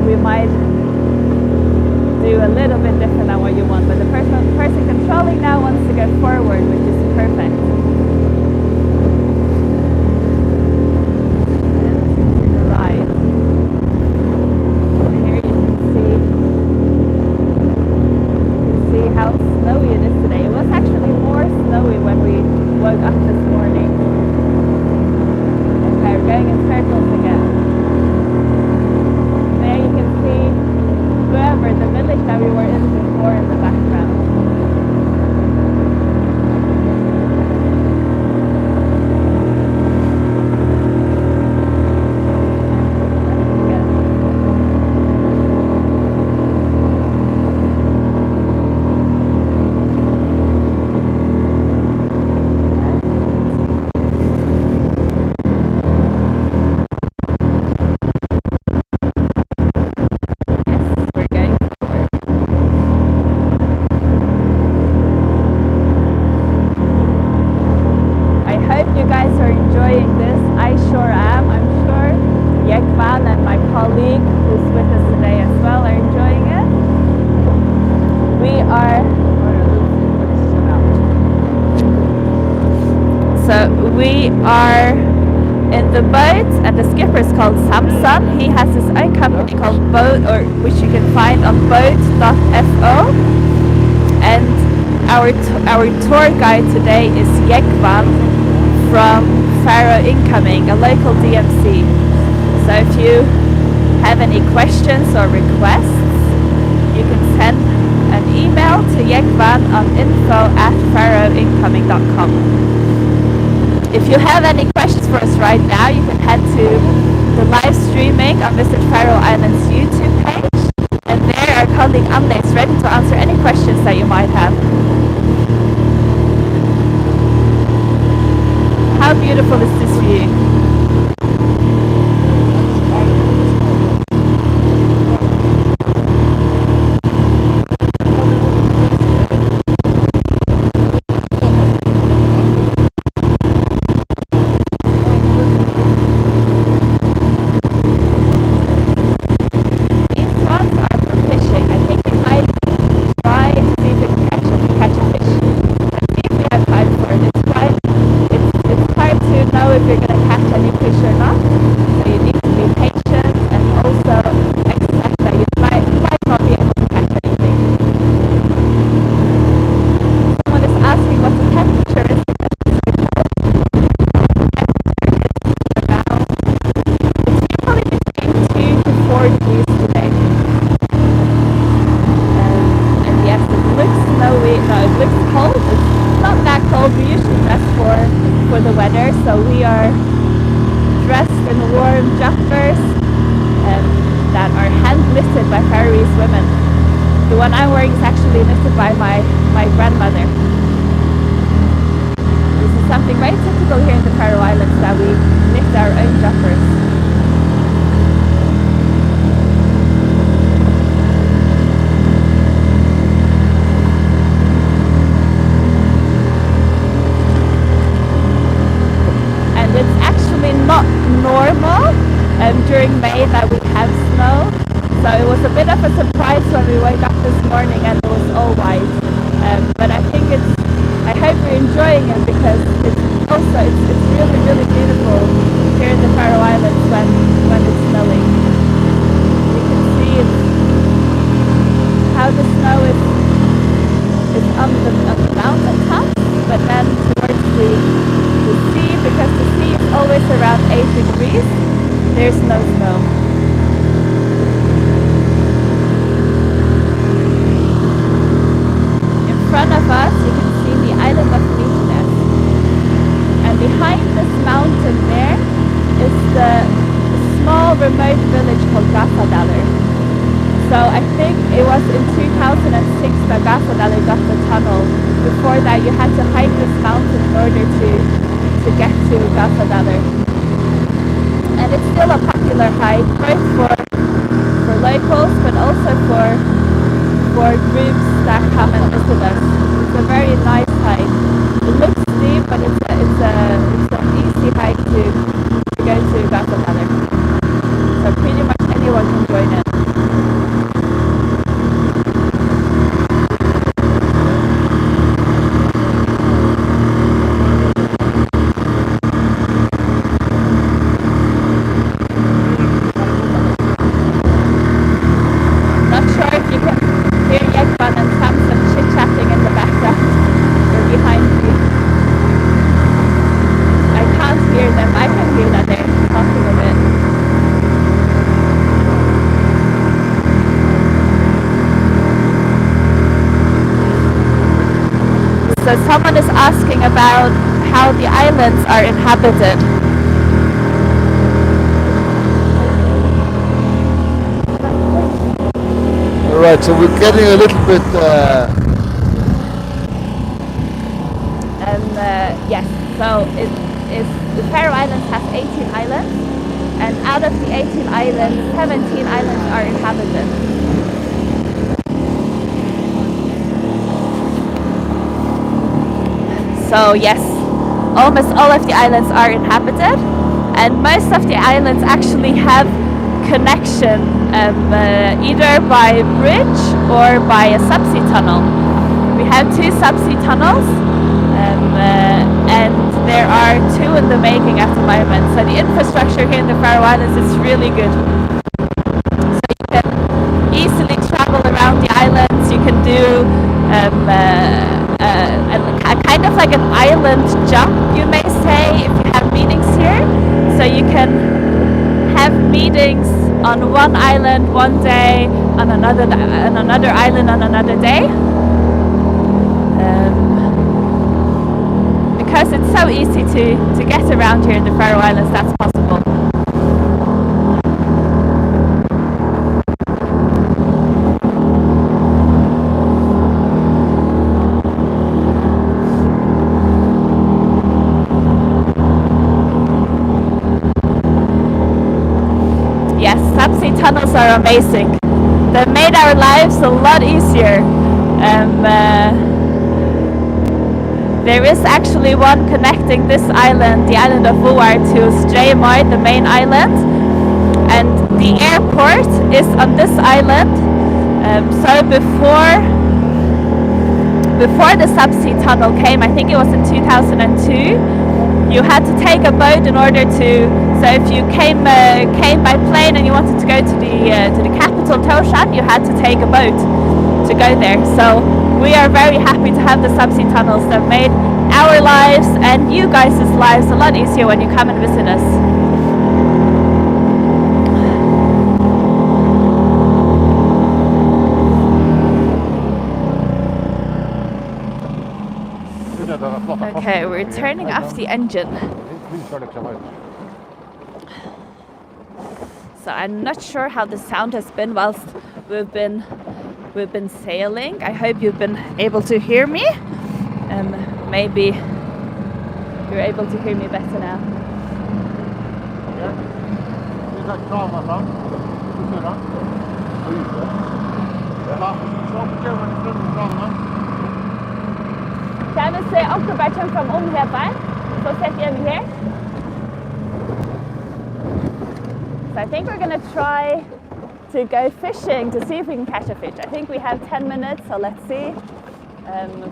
we might do a little bit different than what you want. But the person controlling now wants to go forward, which is perfect. We are in the boat, and the skipper is called Samson. He has his own company called Bøur, or which you can find on boat.fo. And our tour guide today is Jekvan from Faroe Incoming, a local DMC. So if you have any questions or requests, you can send an email to Jekvan on info@faroeincoming.com. If you have any questions for us right now, you can head to the live streaming on Visit Faroe Islands YouTube page, and there our colleague Anne is ready to answer any questions that you might have. How beautiful is this view? So we are dressed in warm jumpers that are hand knitted by Faroese women. The one I'm wearing is actually knitted by my grandmother. This is something very typical here in the Faroe Islands, that we knit our own jumpers. Not normal during May that we have snow, so it was a bit of a surprise when we woke up this morning and it was all white. But I think I hope you're enjoying it, because it's really beautiful here in the Faroe Islands when it's snowing. You can see how the snow is on the mountain tops, but then towards the sea, because the sea is always around 8 degrees, there's no snow. In front of us you can see the island of Newnes, and behind this mountain there is the small remote village called Gasadalur. So I think it was in 2006 that Gasadalur got the tunnel. Before that you had to hike this mountain in order to get to Gasadalur. And it's still a popular hike, both for locals but also for groups that come and visit us. It's a very nice hike. It looks steep, but it's an easy hike to go to Gatafjallur. So pretty much anyone can join it. Not sure if you can hear Jekvan and Samson chit-chatting in the background. They're behind me. I can't hear them. I can hear that they're talking a bit. So someone is asking about how the islands are inhabited. All right, so we're getting a little bit. Yes, so the Faroe Islands has 18 islands, and out of the 18 islands, 17 islands are inhabited. So yes, almost all of the islands are inhabited, and most of the islands actually have connection either by bridge or by a subsea tunnel. We have 2 subsea tunnels, and there are 2 in the making at the moment. So the infrastructure here in the Faroe Islands is really good. So you can easily travel around the islands. You can do a kind of like an island jump, you may say, if you have meetings here. So you can have meetings on one island one day, on another island on another day. Because it's so easy to get around here in the Faroe Islands, that's possible. Yes, subsea tunnels are amazing. They've made our lives a lot easier. There is actually one connecting this island, the island of Bøur, to Streymoy, the main island, and the airport is on this island. So before the subsea tunnel came, I think it was in 2002, you had to take a boat in order to. So if you came by plane and you wanted to go to the capital Tórshavn, you had to take a boat to go there. So we are very happy to have the subsea tunnels that made our lives and you guys' lives a lot easier when you come and visit us. Okay, we're turning off the engine. So I'm not sure how the sound has been whilst we've been sailing. I hope you've been able to hear me. Maybe you're able to hear me better now. Can we say October from herby? So set you here. So I think we're going to try to go fishing to see if we can catch a fish. I think we have 10 minutes, so let's see.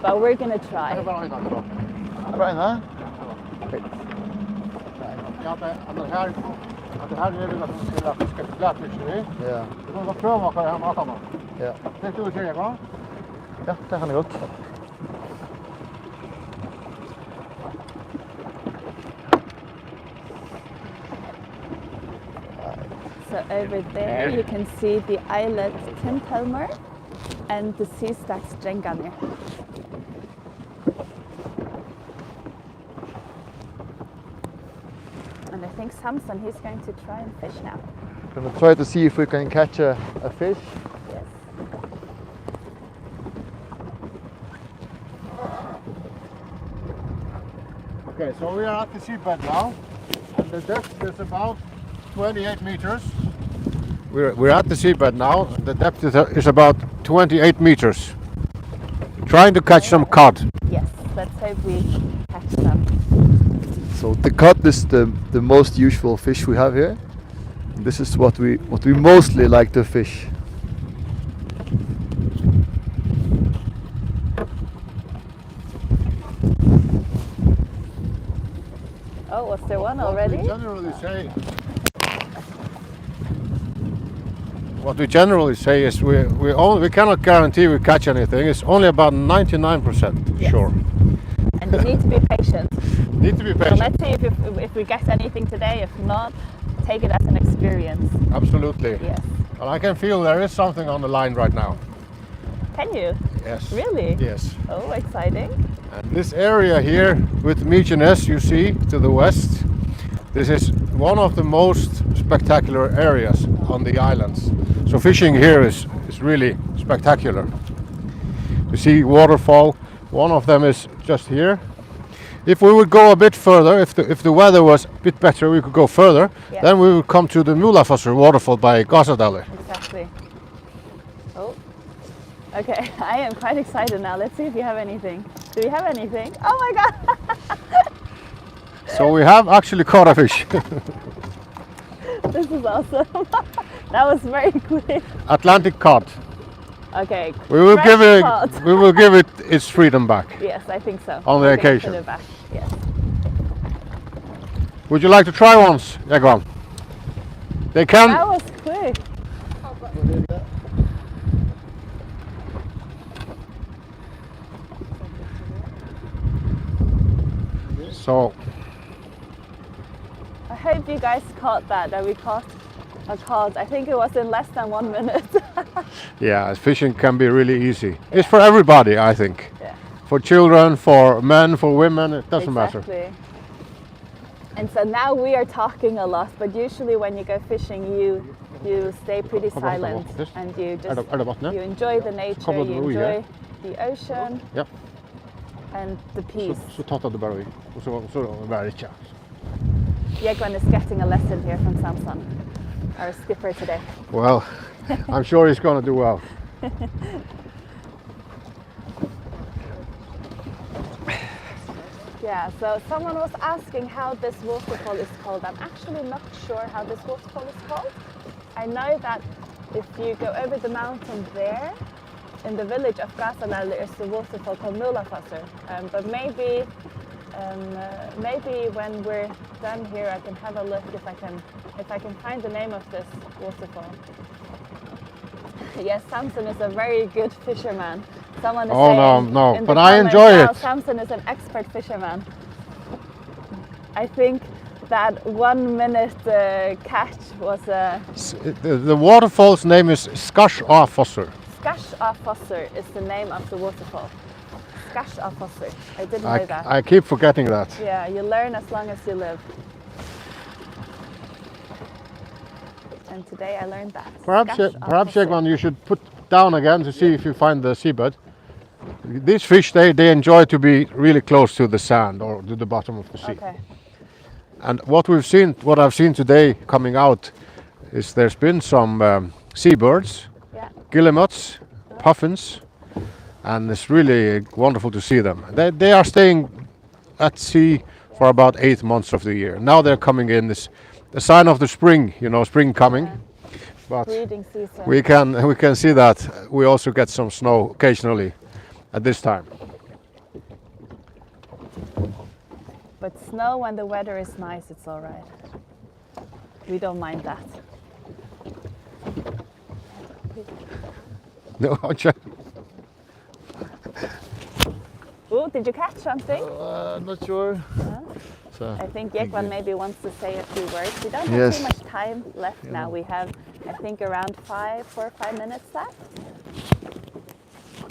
But we're going to try. Right now? Yeah. Ja, det kan det godt. So over there you can see the islet Tindhólmur and the sea stack Strenganir. And I think Samson, he's going to try and fish now. We're going to try to see if we can catch a fish. Yes. Okay, so we are at the seabed now, and the depth is about 28 meters. We're at the seabed now. The depth is about 28 meters. trying to catch some cod. Yes, let's hope we catch some. So the cod is the most usual fish we have here. This is what we mostly like to fish. Oh, was there one already? What we generally say is we cannot guarantee we catch anything. It's only about 99% Yes. sure. And you need to be patient. Need to be So patient. let's see if we get anything today. If not, take it as an experience. Absolutely. Yes. And I can feel there is something on the line right now. Can you? Yes. Really? Yes. Oh, exciting. And this area here with Mykines you see to the west, this is one of the most spectacular areas on the islands. So fishing here is really spectacular. You see waterfall, one of them is just here. If we would go a bit further, if the weather was a bit better, we could go further. Yeah. Then we would come to the Múlafossur waterfall by Gásadalur. Exactly. Oh. Okay, I am quite excited now. Let's see if you have anything. Do we have anything? Oh my god! So we have actually caught a fish. This is awesome. That was very quick. Atlantic cod. Okay. We will fresh give it. cod. We will give it its freedom back. Yes, I think so. On the We're gonna occasion. Put it back. Yes. Would you like to try once, Egvan? They can. That was quick. So I hope you guys caught that we caught a cod. I think it was in less than 1 minute. yeah, fishing can be really easy. It's for everybody, I think. Yeah. For children, for men, for women, it doesn't matter. Exactly. And so now we are talking a lot, but usually when you go fishing, you stay pretty silent and you just you enjoy the nature, you enjoy the ocean Yep. and the peace. Så tar det bara vi. Och så bär det. Jegvan is getting a lesson here from Samson, our skipper today. Well, I'm sure he's going to do well. Yeah, so someone was asking how this waterfall is called. I'm actually not sure how this waterfall is called. I know that if you go over the mountain there, in the village of Gásadalur, there is a waterfall called Múlafossur. But maybe when we're done here, I can have a look if I can find the name of this waterfall. Yes, Samson is a very good fisherman. Someone is saying no, in the but I comments enjoy now, it. Samson is an expert fisherman. I think that 1 minute catch was a The waterfall's name is Skarðsárfossur. Skarðsárfossur is the name of the waterfall. Skarðsárfossur. I didn't know that. I keep forgetting that. Yeah, you learn as long as you live. And today I learned that. Perhaps Skarðsárfossur. Egvan, you should put down again to see if you find the seabird. These fish, they enjoy to be really close to the sand or to the bottom of the sea. Okay. And what I've seen today coming out is there's been some seabirds, Yeah. guillemots, puffins, and it's really wonderful to see them. They are staying at sea for about 8 months of the year. Now they're coming in. It's a sign of the spring, spring coming. Yeah. But Breeding season. we can see that we also get some snow occasionally at this time. But snow when the weather is nice, it's all right. We don't mind that. No, Oh, did you catch something? I'm not sure. So, I think Jekvan maybe wants to say a few words. We don't have Yes. too much time left now. We have, I think, around 4 or 5 minutes left.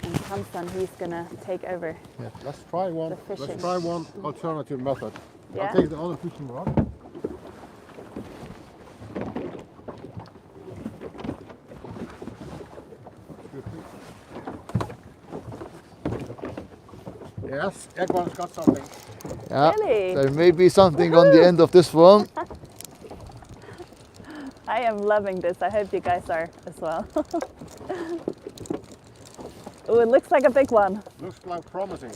And Samson, he's gonna take over. yeah, let's try one. The fishing. Let's try one alternative method. Yeah. I'll take the other fishing rod. Yes, Egvan's got something. yeah, Really? there may be something on the end of this one. I am loving this. I hope you guys are as well. Oh, it looks like a big one. Looks like promising.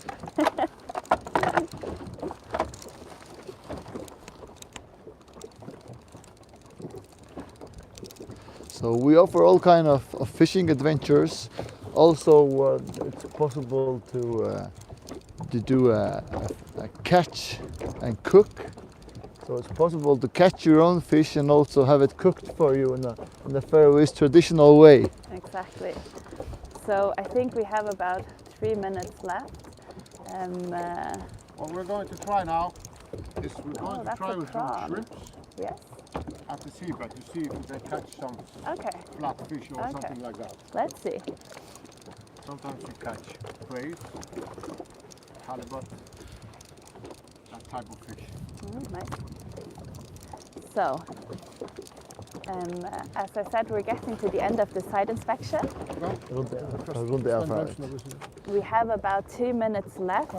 So we offer all kind of fishing adventures. Also, it's possible to do a catch and cook. So it's possible to catch your own fish and also have it cooked for you in the Faroese traditional way. Exactly. So I think we have about 3 minutes left. What we're going to try now is we're going to that's try a with some prawn. shrimps Yes. at the seabed to see if they catch some Okay. flatfish or Okay. something like that. Let's see. Sometimes you catch crayfish, halibut, that type of fish. Nice. So, as I said, we're getting to the end of the site inspection. We have about 2 minutes left.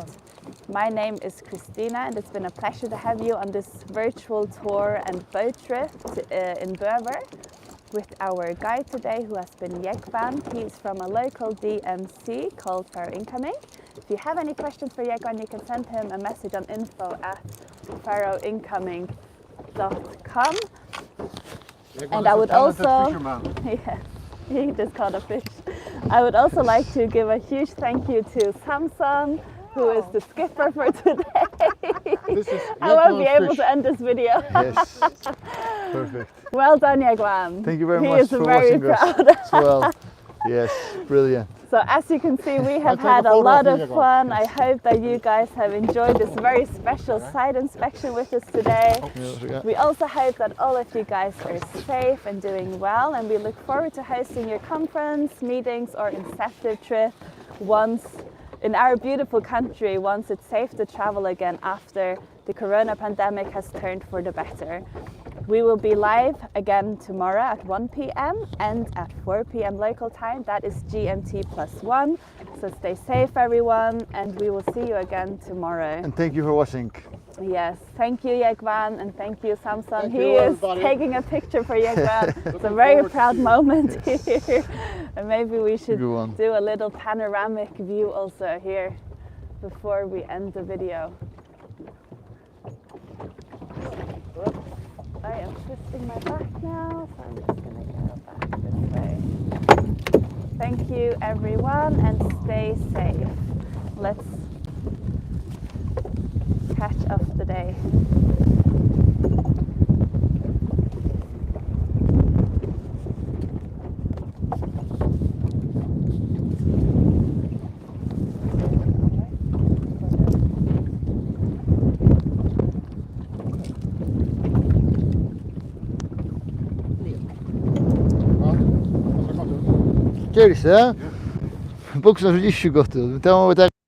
My name is Christina, and it's been a pleasure to have you on this virtual tour and boat trip in Bøur with our guide today, who has been Jekvan. He's from a local DMC called Faroe Incoming. If you have any questions for Jekvan, you can send him a message on info@faroeincoming.com. And I would also, yeah, he just caught a fish. I would also like to give a huge thank you to Samson, who is the skipper for today. I won't be able to end this video. Yes, perfect. Well done, Jekvan. Thank you very He much is for very watching us proud. as well. Yes, brilliant. So as you can see, we have take a had a photo lot of of you, Jekvan. fun. I hope that you guys have enjoyed this very special site inspection with us today. We also hope that all of you guys are safe and doing well, and we look forward to hosting your conference, meetings or incentive trip once in our beautiful country, once it's safe to travel again after the corona pandemic has turned for the better. We will be live again tomorrow at 1 p.m. and at 4 p.m. local time. That is GMT +1. So stay safe, everyone, and we will see you again tomorrow. And thank you for watching. Yes, thank you, Jekvan, and thank you, Samson. Thank He you, is everybody. taking a picture for Jekvan. It's a Looking very forward to proud see you. moment here. And maybe we should Good one. do a little panoramic view also here before we end the video. I am twisting my back now, so I'm just going to go back this way. Thank you, everyone, and stay safe. Let's catch up the day. Kjære, buksene ser ikke godt ut. Det må vi